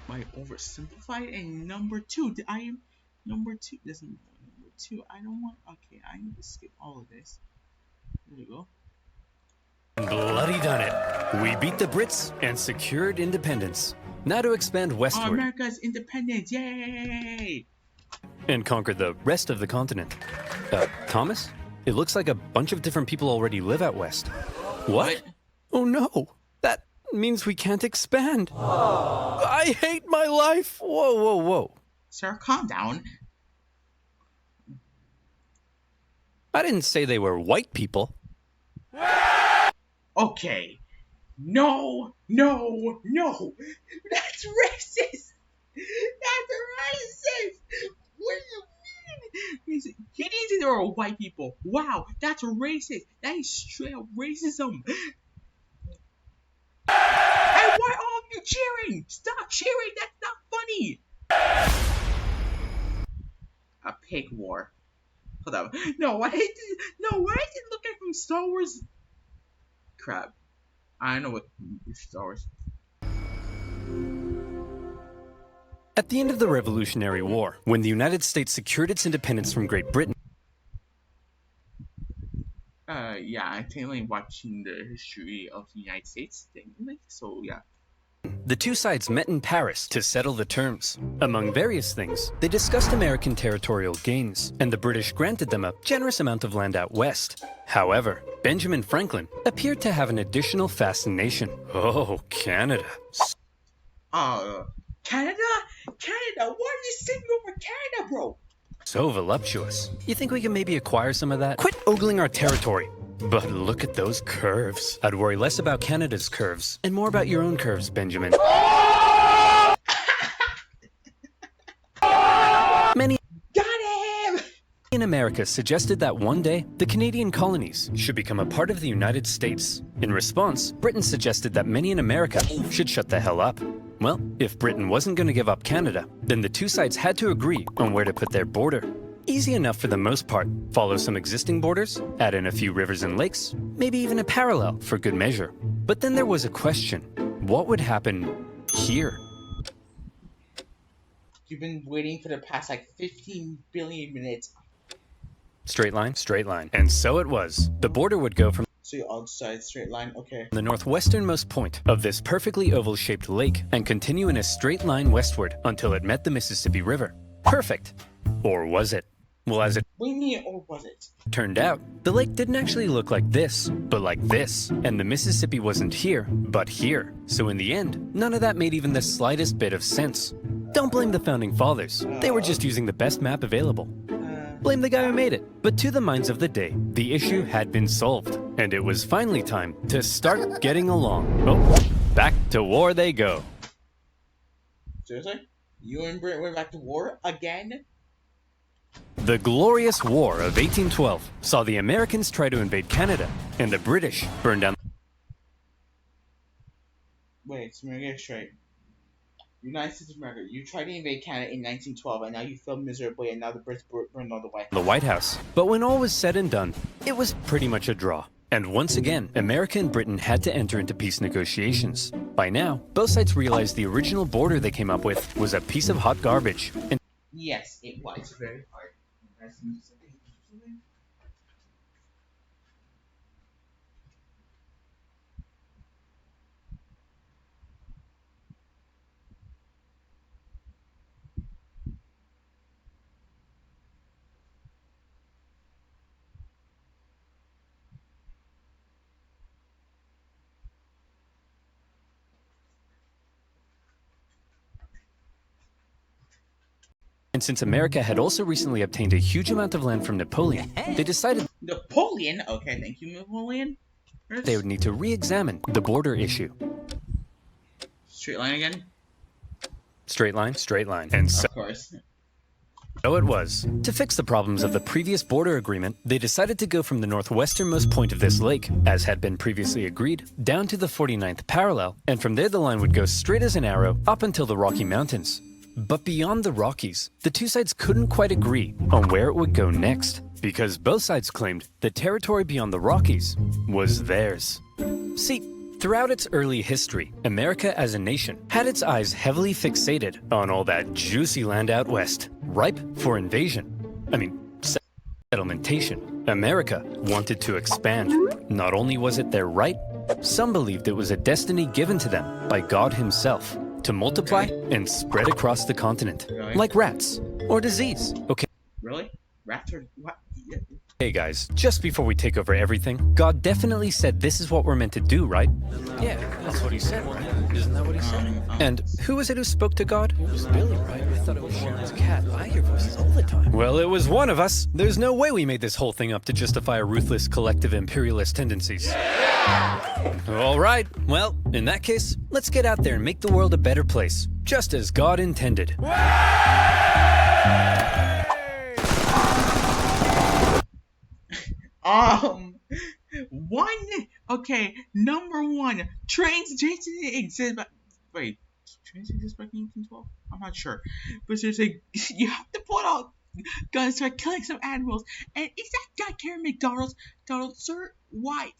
by Oversimplified, and number two. I am number two. Doesn't number two. I don't want. Okay, I need to skip all of this. There you go. Bloody done it. We beat the Brits and secured independence. Now to expand westward. America's independence! Yay! And conquer the rest of the continent. Thomas? It looks like a bunch of different people already live out west. What? Oh no! That means we can't expand. I hate my life! Whoa, whoa, whoa. Sir, calm down. I didn't say they were white people. Okay. No! That's racist! That's racist! What do you mean? He didn't say they were white people. Wow, that's racist. That is straight up racism. And why all of you cheering? Stop cheering. That's not funny. A pig war. Hold up. No, why did it look like from Star Wars? Crap. I know what Star Wars. At the end of the Revolutionary War, when the United States secured its independence from Great Britain, yeah, I'm technically watching the history of the United States thing, so yeah. the two sides met in Paris to settle the terms. Among various things, they discussed American territorial gains, and the British granted them a generous amount of land out west. However, Benjamin Franklin appeared to have an additional fascination. Oh, Canada. Canada? Canada? Why are you singing over Canada, bro? So voluptuous. You think we can maybe acquire some of that? Quit ogling our territory. But look at those curves. I'd worry less about Canada's curves and more about your own curves, Benjamin. Many Got him! in America suggested that one day the Canadian colonies should become a part of the United States. In response, Britain suggested that many in America should shut the hell up. Well, if Britain wasn't going to give up Canada, then the two sides had to agree on where to put their border. Easy enough for the most part. Follow some existing borders, add in a few rivers and lakes, maybe even a parallel for good measure. But then there was a question. What would happen here? You've been waiting for the past like 15 billion minutes. Straight line, straight line. And so it was. The border would go from So you're outside straight line, okay. the northwesternmost point of this perfectly oval-shaped lake and continue in a straight line westward until it met the Mississippi River. Perfect. Or was it? Well, as it What do you mean, or was it? turned out, the lake didn't actually look like this, but like this. And the Mississippi wasn't here, but here. So in the end, none of that made even the slightest bit of sense. Don't blame the founding fathers. They were just using the best map available. Blame the guy who made it. But to the minds of the day, the issue had been solved. And it was finally time to start getting along. Oh, back to war they go. Seriously? You and Britain went back to war again? The Glorious War of 1812 saw the Americans try to invade Canada, and the British burn down. Wait, so let me get it straight. United States of America, you tried to invade Canada in 1912, and now you failed miserably, and now the Brits burned all the White House. The White House. But when all was said and done, it was pretty much a draw. And once again, America and Britain had to enter into peace negotiations. By now, both sides realized the original border they came up with was a piece of hot garbage. And Yes, it was very hard. since America had also recently obtained a huge amount of land from Napoleon, they decided Napoleon? Okay, thank you, Napoleon. they would need to re-examine the border issue. Straight line again? Straight line. And so Of course. it was. To fix the problems of the previous border agreement, they decided to go from the northwesternmost point of this lake, as had been previously agreed, down to the 49th parallel, and from there the line would go straight as an arrow up until the Rocky Mountains. But beyond the Rockies, the two sides couldn't quite agree on where it would go next, because both sides claimed the territory beyond the Rockies was theirs. See, Throughout its early history, America as a nation had its eyes heavily fixated on all that juicy land out west, ripe for invasion. Settlementation. America wanted to expand. Not only was it their right, some believed it was a destiny given to them by God himself to multiply and spread across the continent, Really? like rats or disease. Okay. Really? Rats are what? Yeah. Hey guys, just before we take over everything, God definitely said this is what we're meant to do, right? Yeah, that's what he said, right? Isn't that what he said? And who was it who spoke to God? It was Billy, right? I thought it was Sharon's cat. I hear voices all the time. Well, it was one of us. There's no way we made this whole thing up to justify our ruthless collective imperialist tendencies. Yeah! All right, well, in that case, let's get out there and make the world a better place, just as God intended. Number one, trains didn't exist. Wait, trains exist back in 1812? I'm not sure, but seriously, you have to pull out guns to start killing some animals. And is that guy carrying McDonald's? Donald, sir, why?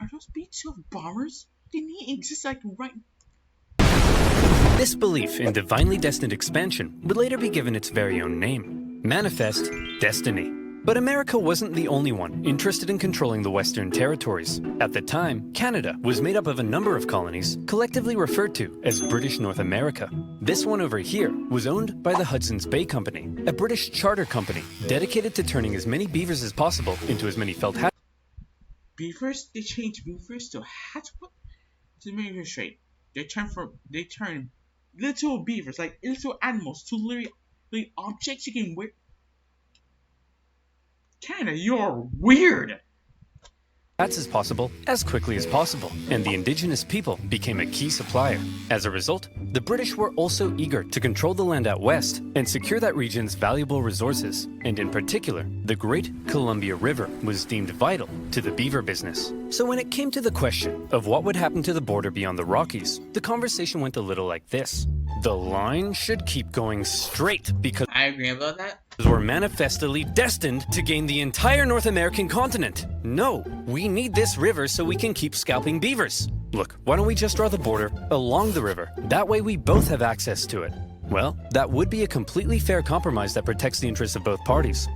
Are those B-2 bombers? Didn't he exist like right? This belief in divinely destined expansion would later be given its very own name, Manifest Destiny. But America wasn't the only one interested in controlling the Western territories. At the time, Canada was made up of a number of colonies, collectively referred to as British North America. This one over here was owned by the Hudson's Bay Company, a British charter company dedicated to turning as many beavers as possible into as many felt hats. Beavers? They changed beavers to hats? What? To make it straight, they turn little beavers, like little animals, to literally objects you can wear. Canada, you're weird. Hats as possible, as quickly as possible, and the indigenous people became a key supplier. As a result, the British were also eager to control the land out west and secure that region's valuable resources, and in particular, the Great Columbia River was deemed vital to the beaver business. So when it came to the question of what would happen to the border beyond the Rockies, the conversation went a little like this. The line should keep going straight because I agree about that. we're manifestly destined to gain the entire North American continent. No, we need this river so we can keep scalping beavers. Look, why don't we just draw the border along the river? That way we both have access to it. Well, that would be a completely fair compromise that protects the interests of both parties.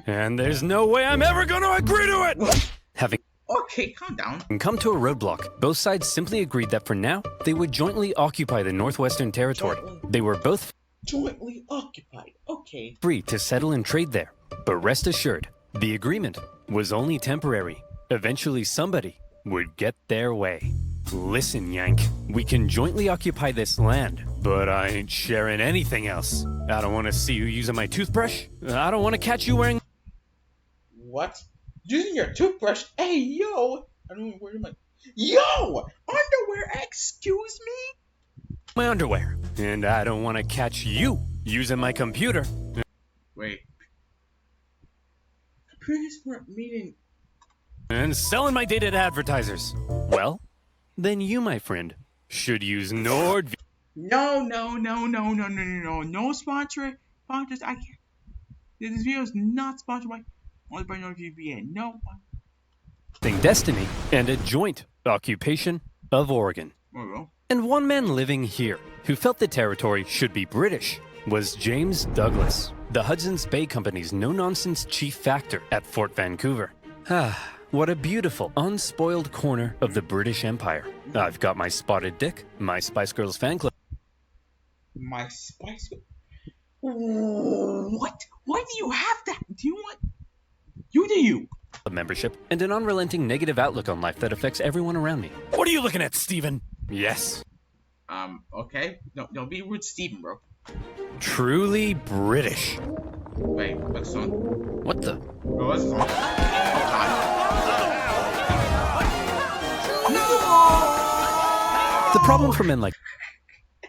And there's no way I'm ever going to agree to it! Having Okay, calm down. come to a roadblock, both sides simply agreed that for now, they would jointly occupy the Northwestern Territory. They were both Jointly occupied. Okay. free to settle and trade there. But rest assured, the agreement was only temporary. Eventually somebody would get their way. Listen, Yank, we can jointly occupy this land, but I ain't sharing anything else. I don't want to see you using my toothbrush. I don't want to catch you wearing What? Using your toothbrush? Hey, yo! I don't know where my. Yo! Underwear? Excuse me? my underwear. And I don't want to catch you using my computer. Wait. Computers weren't meeting. And selling my data to advertisers. Well, then you, my friend, should use NordVPN. No sponsors. I can't. This video is not sponsored by NordVPN. No. Destiny and a joint occupation of Oregon. There we go. And one man living here who felt the territory should be British was James Douglas, the Hudson's Bay Company's no-nonsense chief factor at Fort Vancouver. Ah, what a beautiful, unspoiled corner of the British Empire. I've got my spotted dick, my Spice Girls fan club. My Spice. What? Why do you have that? Do you want? You do you. Membership, and an unrelenting negative outlook on life that affects everyone around me. What are you looking at, Steven? Yes. Okay. No, don't be rude, Steven, bro. Truly British. Wait, what's the song? What the? Oh, what's the song? The problem for men like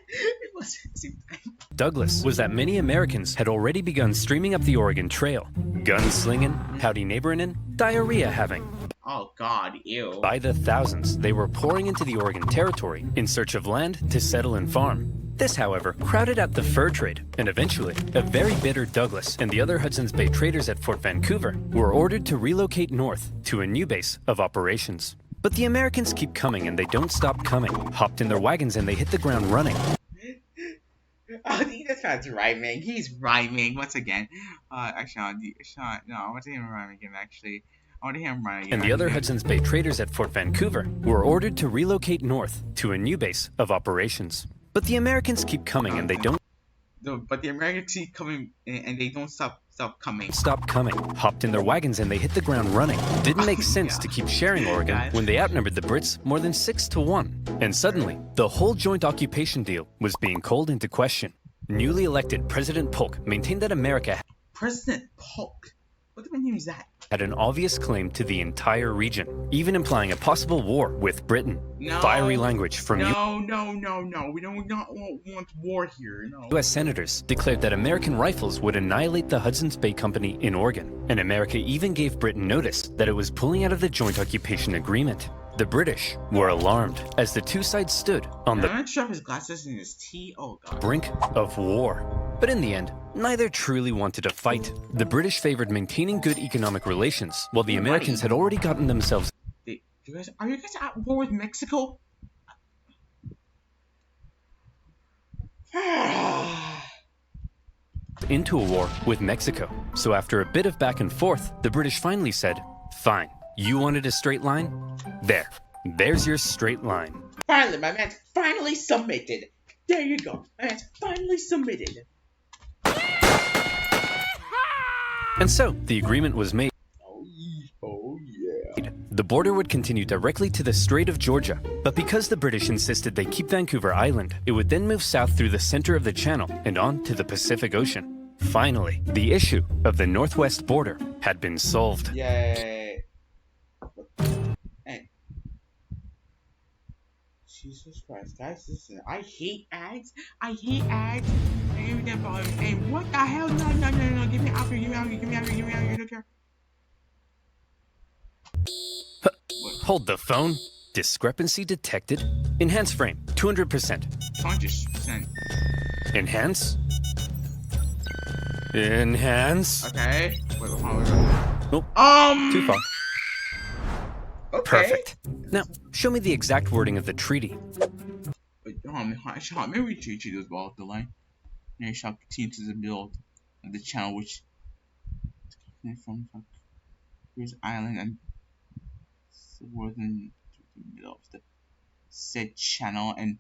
It wasn't the same time. Douglas was that many Americans had already begun streaming up the Oregon Trail. Gunslinging, howdy neighboring, and diarrhea having. Oh God, ew. By the thousands, they were pouring into the Oregon Territory in search of land to settle and farm. This, however, crowded out the fur trade, and eventually, a very bitter Douglas and the other Hudson's Bay traders at Fort Vancouver were ordered to relocate north to a new base of operations. But the Americans keep coming and they don't stop coming, hopped in their wagons and they hit the ground running. Oh, this guy's rhyming. He's rhyming once again. Actually, no, I want to hear him rhyme again, actually. I want to hear him rhyme again. And the other Hudson's Bay traders at Fort Vancouver were ordered to relocate north to a new base of operations. But the Americans keep coming and they don't But the Americans keep coming and they don't stop coming. stop coming, hopped in their wagons and they hit the ground running. Didn't make sense to keep sharing Oregon when they outnumbered the Brits more than 6-1. And suddenly, the whole joint occupation deal was being called into question. Newly elected President Polk maintained that America President Polk? What the name is that? had an obvious claim to the entire region, even implying a possible war with Britain. No. Fiery language from No. We don't want war here. No. U.S. senators declared that American rifles would annihilate the Hudson's Bay Company in Oregon, and America even gave Britain notice that it was pulling out of the joint occupation agreement. The British were alarmed as the two sides stood on I'm the gonna shove his glasses in his tea. Oh god. brink of war. But in the end, neither truly wanted to fight. The British favored maintaining good economic relations, while the Americans had already gotten themselves Are you guys at war with Mexico? into a war with Mexico. So after a bit of back and forth, the British finally said, "Fine, you wanted a straight line? There's your straight line." Finally, my man's finally submitted. There you go. My man's finally submitted. And so, the agreement was made. Oh yeah. The border would continue directly to the Strait of Georgia, but because the British insisted they keep Vancouver Island, it would then move south through the center of the channel and on to the Pacific Ocean. Finally, the issue of the northwest border had been solved. Yay. Hey. Jesus Christ, guys, listen. I hate ads. Hey, what the hell? No. Get me out here. Get me out here. Look here. Hold the phone. Discrepancy detected. Enhance frame, 200%. 100%. Enhance. Enhance. Okay. Wait. Nope. Too far. Okay. Perfect. Now, show me the exact wording of the treaty. Wait, maybe we treat those balls off the line. And shall continue to the build of the channel, which from Cruise Island and northern to the middle of the said channel and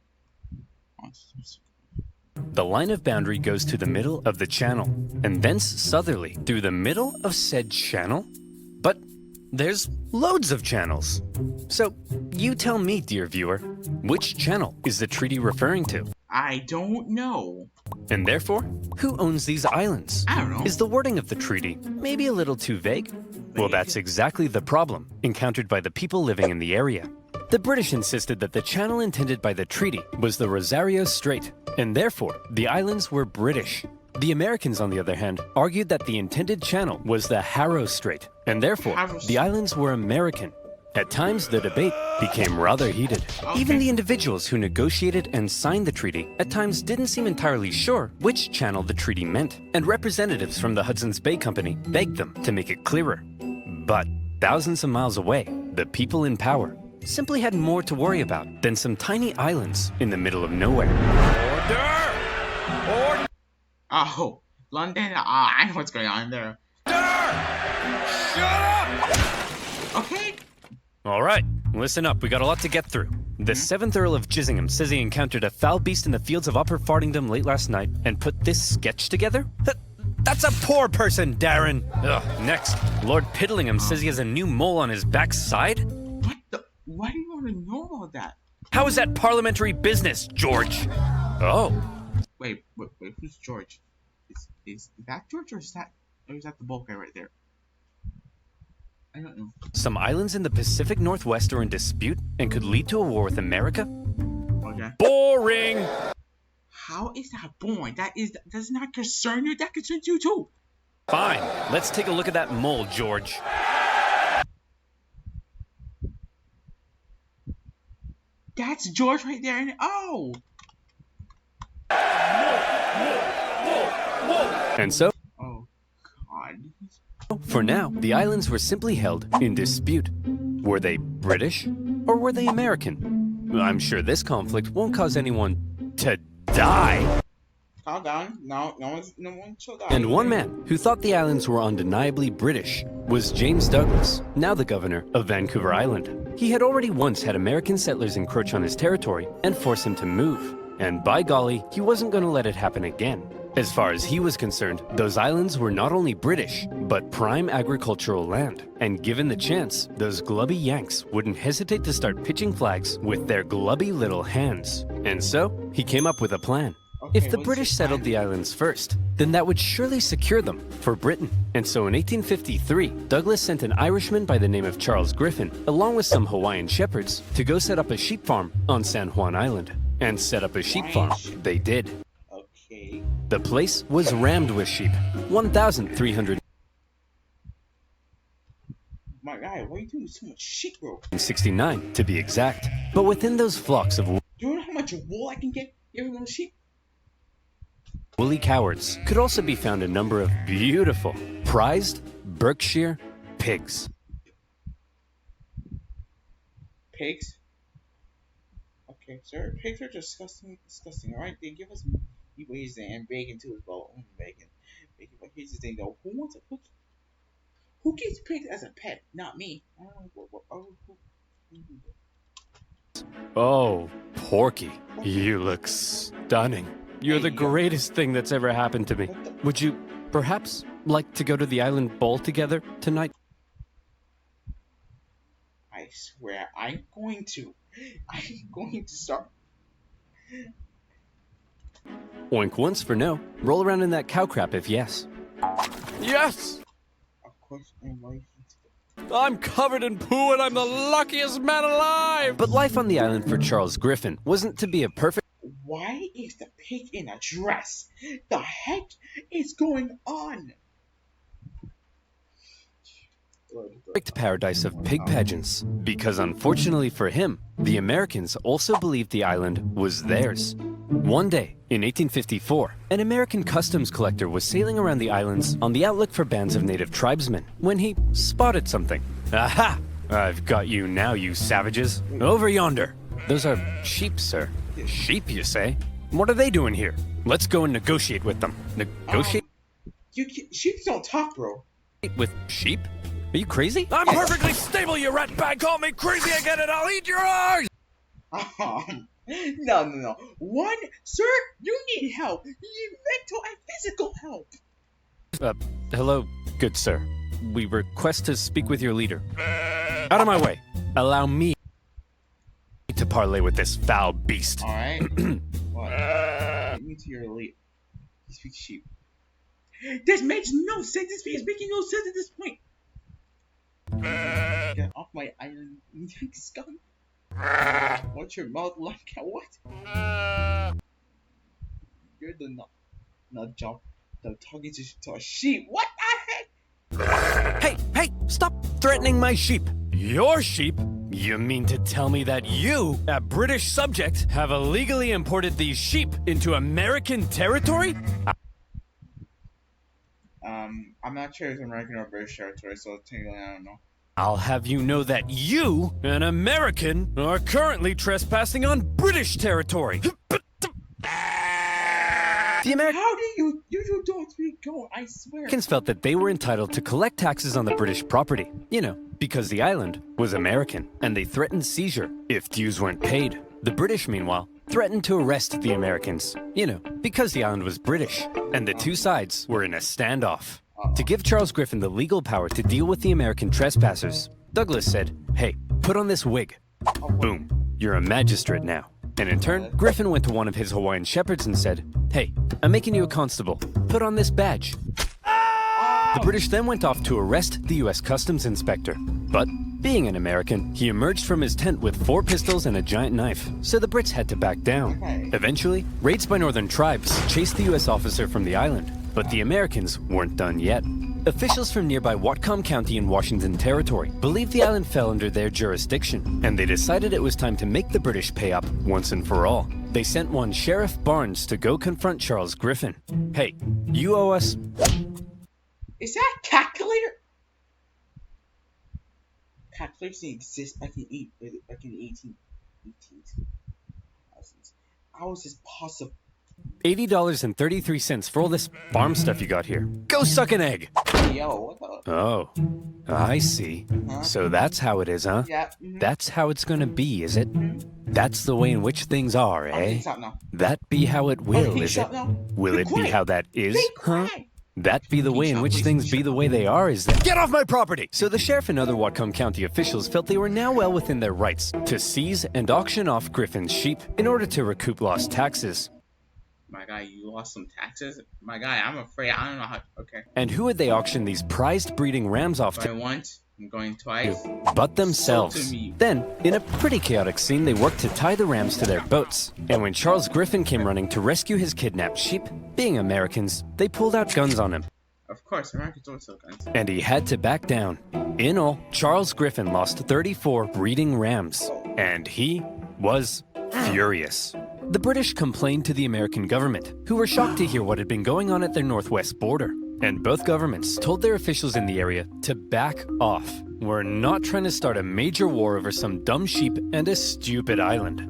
The line of boundary goes to the middle of the channel, and thence southerly through the middle of said channel? But there's loads of channels. So, you tell me, dear viewer, which channel is the treaty referring to? I don't know. And therefore, who owns these islands? I don't know. Is the wording of the treaty maybe a little too vague? Well, that's exactly the problem encountered by the people living in the area. The British insisted that the channel intended by the treaty was the Rosario Strait, and therefore the islands were British. The Americans, on the other hand, argued that the intended channel was the Harrow Strait, and therefore the islands were American. At times, the debate became rather heated. Even the individuals who negotiated and signed the treaty at times didn't seem entirely sure which channel the treaty meant, and representatives from the Hudson's Bay Company begged them to make it clearer. But thousands of miles away, the people in power simply had more to worry about than some tiny islands in the middle of nowhere. Order! Oh, London. I know what's going on there. Shut up! Okay. All right, listen up. We got a lot to get through. The 7th Earl of Gissingham says he encountered a foul beast in the fields of Upper Fardingdom late last night and put this sketch together? That's a poor person, Darren. Ugh. Next, Lord Piddlingham says he has a new mole on his backside? What the? Why do you want to know about that? How is that parliamentary business, George? Oh. Wait. Who's George? Is that George or is that the bulk guy right there? I don't know. Some islands in the Pacific Northwest are in dispute and could lead to a war with America? Okay. Boring! How is that boring? Does not concern you. That concerns you too. Fine. Let's take a look at that mole, George. That's George right there. And oh. And so, Oh God. for now, the islands were simply held in dispute. Were they British or were they American? I'm sure this conflict won't cause anyone to die. Calm down. No one shall die. And one man who thought the islands were undeniably British was James Douglas, now the governor of Vancouver Island. He had already once had American settlers encroach on his territory and force him to move. And by golly, he wasn't going to let it happen again. As far as he was concerned, those islands were not only British, but prime agricultural land. And given the chance, those glubby Yanks wouldn't hesitate to start pitching flags with their glubby little hands. And so, he came up with a plan. Okay, If the what's British your settled plan? the islands first, then that would surely secure them for Britain. And so in 1853, Douglas sent an Irishman by the name of Charles Griffin, along with some Hawaiian shepherds, to go set up a sheep farm on San Juan Island. And set up a sheep farm they did. Okay. The place was rammed with sheep, 1,369 My guy, why are you doing so much shit, bro? to be exact. But within those flocks of Do you know how much wool I can get every little sheep? woolly cowards could also be found a number of beautiful, prized Berkshire pigs. Pigs? Okay, sir. Pigs are disgusting, alright? They give us meat ways and bacon too as well. Bacon. But here's the thing though. Who keeps pigs as a pet? Not me. I don't know who. Oh, Porky, you look stunning. You're the greatest thing that's ever happened to me. Would you perhaps like to go to the island ball together tonight? I swear, I'm going to start. Oink once for no. Roll around in that cow crap if yes. Yes! Of course, I'm right. I'm covered in poo and I'm the luckiest man alive! But life on the island for Charles Griffin wasn't to be a perfect Why is the pig in a dress? The heck is going on? paradise of pig pageants, because unfortunately for him, the Americans also believed the island was theirs. One day, in 1854, an American customs collector was sailing around the islands on the outlook for bands of native tribesmen when he spotted something. Aha! I've got you now, you savages. Over yonder. Those are sheep, sir. Sheep, you say? What are they doing here? Let's go and negotiate with them. Negotiate Sheep don't talk, bro. with sheep? Are you crazy? I'm perfectly stable, you rat bag. Call me crazy again and I'll eat your eyes! No. One, sir, you need help. You need mental and physical help. Hello, good sir. We request to speak with your leader. Out of my way. Allow me to parley with this foul beast. Alright. What? Get me to your lead. He speaks sheep. This makes no sense. This is making no sense at this point. Get off my island, you scum. What's your mouth like? What? You're the not jump. The talking to a sheep. What the heck? Hey, stop threatening my sheep. Your sheep? You mean to tell me that you, a British subject, have illegally imported these sheep into American territory? I'm not sure if it's American or British territory, so technically I don't know. I'll have you know that you, an American, are currently trespassing on British territory. The How do you don't speak go? I swear. Americans felt that they were entitled to collect taxes on the British property, because the island was American, and they threatened seizure if dues weren't paid. The British, meanwhile, threatened to arrest the Americans, because the island was British, and the two sides were in a standoff. To give Charles Griffin the legal power to deal with the American trespassers, Douglas said, "Hey, put on this wig." Boom, you're a magistrate now. And in turn, Griffin went to one of his Hawaiian shepherds and said, "Hey, I'm making you a constable. Put on this badge." The British then went off to arrest the U.S. Customs inspector. But, being an American, he emerged from his tent with 4 pistols and a giant knife, so the Brits had to back down. Eventually, raids by northern tribes chased the U.S. officer from the island, but the Americans weren't done yet. Officials from nearby Whatcom County in Washington Territory believed the island fell under their jurisdiction, and they decided it was time to make the British pay up once and for all. They sent one Sheriff Barnes to go confront Charles Griffin. Hey, you owe us... Is that a calculator? Calculators didn't exist back in the 18. How is this possible? $80.33 for all this farm stuff you got here. Go suck an egg! Yo, what the? Oh, I see. Huh? So that's how it is, huh? Yeah. That's how it's gonna be, is it? That's the way in which things are, eh? Stop now. That be how it will, Please is it? stop now. Will Be it be quiet. how that is, Be huh? quiet. That be the way in which things be the way they are, is that? Get off my property! So the sheriff and other Whatcom County officials felt they were now well within their rights to seize and auction off Griffin's sheep in order to recoup lost taxes. My guy, you lost some taxes? My guy, I'm afraid I don't know how. Okay. And who would they auction these prized breeding rams off Going to? once, I'm going twice. But themselves. Sold to me. Then, in a pretty chaotic scene, they worked to tie the rams to their boats. And when Charles Griffin came running to rescue his kidnapped sheep, being Americans, they pulled out guns on him. Of course, Americans always sell guns. And he had to back down. In all, Charles Griffin lost 34 breeding rams. And he was furious. The British complained to the American government, who were shocked to hear what had been going on at their northwest border. And both governments told their officials in the area to back off. We're not trying to start a major war over some dumb sheep and a stupid island.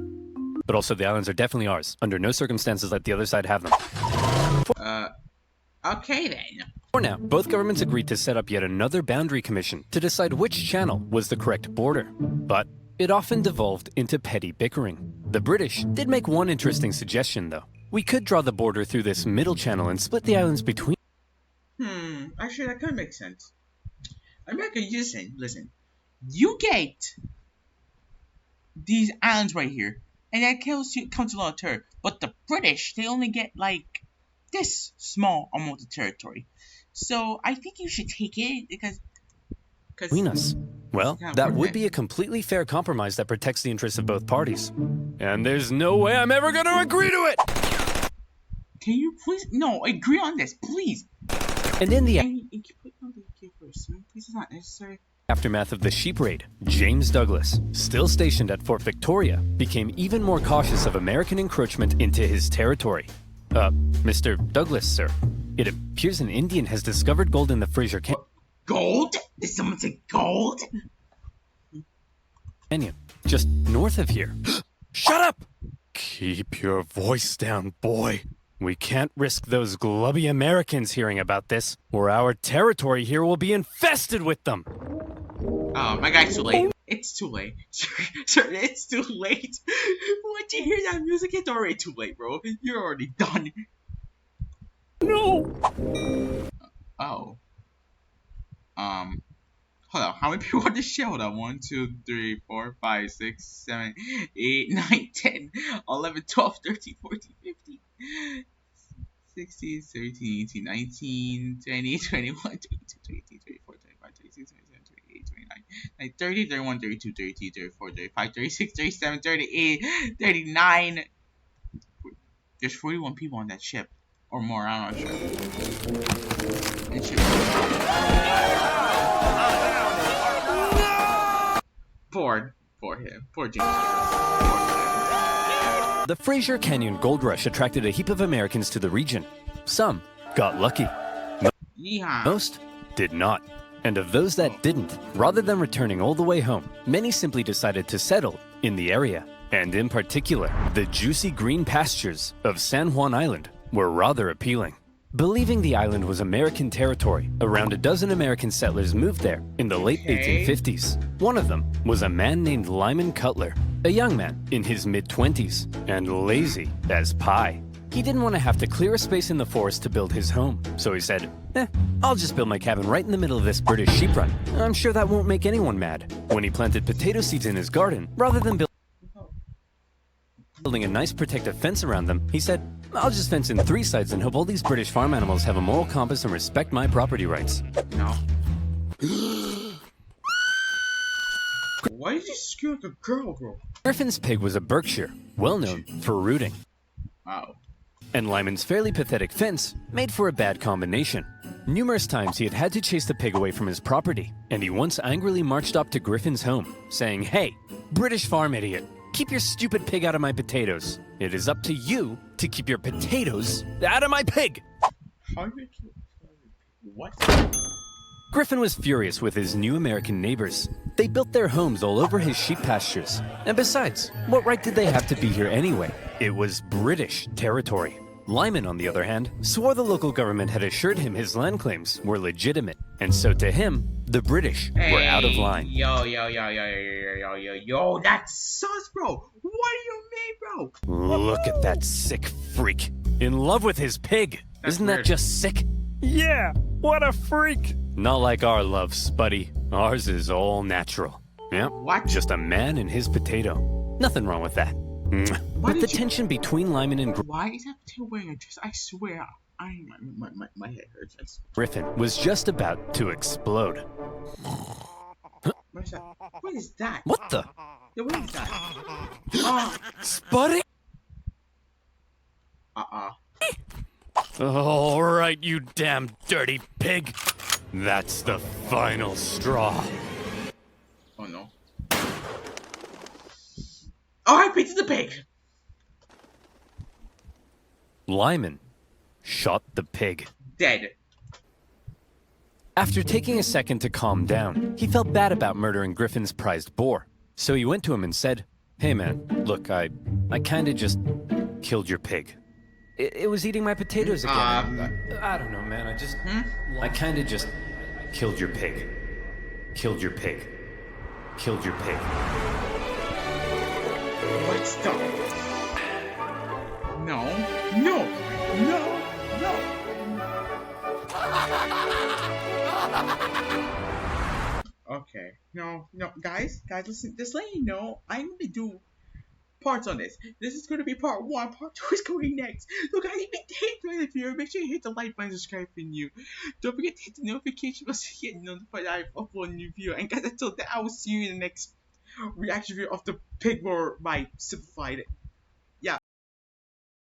But also, the islands are definitely ours. Under no circumstances let the other side have them. Okay then. For now, both governments agreed to set up yet another boundary commission to decide which channel was the correct border. But it often devolved into petty bickering. The British did make one interesting suggestion, though. We could draw the border through this middle channel and split the islands between. Actually, that kind of makes sense. America, listen. You get these islands right here, and that counts a lot of territory. But the British, they only get like this small amount of territory. So I think you should take it because Between us. Well, that would be a completely fair compromise that protects the interests of both parties. And there's no way I'm ever gonna agree to it! Can you please agree on this, please? And in the And you put on the key first. This is not necessary. aftermath of the sheep raid, James Douglas, still stationed at Fort Victoria, became even more cautious of American encroachment into his territory. Mr. Douglas, sir, it appears an Indian has discovered gold in the Fraser Gold? Did someone say gold? Canyon, just north of here. Shut up! Keep your voice down, boy. We can't risk those glubby Americans hearing about this, or our territory here will be infested with them. Oh, my guy's too late. It's too late. Sir, it's too late. Once you hear that music, it's already too late, bro. You're already done. No! Oh. Hold on. How many people on this show? Hold on. 1, 2, 3, 4, 5, 6, 7, 8, 9, 10, 11, 12, 13, 14, 15, 16, 17, 18, 19, 20, 21, 22, 23, 24, 25, 26, 27, 28, 29, 30, 31, 32, 33, 34, 35, 36, 37, 38, 39. There's 41 people on that ship. Or more, I'm not sure. And ship. Poor him. Poor James. The Fraser Canyon Gold Rush attracted a heap of Americans to the region. Some got lucky. Yeah. Most did not. And of those that didn't, rather than returning all the way home, many simply decided to settle in the area. And in particular, the juicy green pastures of San Juan Island were rather appealing. Believing the island was American territory, around a dozen American settlers moved there in the late 1850s. One of them was a man named Lyman Cutler, a young man in his mid-20s, and lazy as pie. He didn't want to have to clear a space in the forest to build his home, so he said, I'll just build my cabin right in the middle of this British sheep run. I'm sure that won't make anyone mad. When he planted potato seeds in his garden, rather than building a nice protective fence around them, he said, I'll just fence in 3 sides and hope all these British farm animals have a moral compass and respect my property rights. No. Why did you screw like a girl, bro? Griffin's pig was a Berkshire, well known for rooting. Oh. And Lyman's fairly pathetic fence made for a bad combination. Numerous times he had to chase the pig away from his property, and he once angrily marched up to Griffin's home, saying, "Hey, British farm idiot, keep your stupid pig out of my potatoes. It is up to you to keep your potatoes out of my pig." How did you? What? Griffin was furious with his new American neighbors. They built their homes all over his sheep pastures. And besides, what right did they have to be here anyway? It was British territory. Lyman, on the other hand, swore the local government had assured him his land claims were legitimate. And so to him, the British were out of line. Yo, that's sus, bro. What do you mean, bro? Look at that sick freak. In love with his pig. Isn't that just sick? Yeah, what a freak. Not like our love, Spuddy. Ours is all natural. Yeah, What? just a man and his potato. Nothing wrong with that. But the tension between Lyman and Why is that potato wearing a dress? I swear, my head hurts. I swear. Griffin was just about to explode. What is that? What is that? What the? Yeah, what is that? Oh, Spuddy? All right, you damn dirty pig. That's the final straw. Oh no. Oh, I picked the pig. Lyman shot the pig. Dead. After taking a second to calm down, he felt bad about murdering Griffin's prized boar. So he went to him and said, "Hey man, look, I kinda just killed your pig. It was eating my potatoes again. I don't know, man, I kinda just killed your pig. Killed your pig. Killed your pig." What? Stop. No. Okay. No, guys, listen. Just let you know, I'm gonna do parts on this. This is gonna be part 1. Part 2 is going next. So, guys, if you enjoyed the video, make sure you hit the like button, subscribe if you're new. Don't forget to hit the notification bell so you get notified that I upload a new video. And guys, until then, I will see you in the next reaction video of the Pig War by Simplified.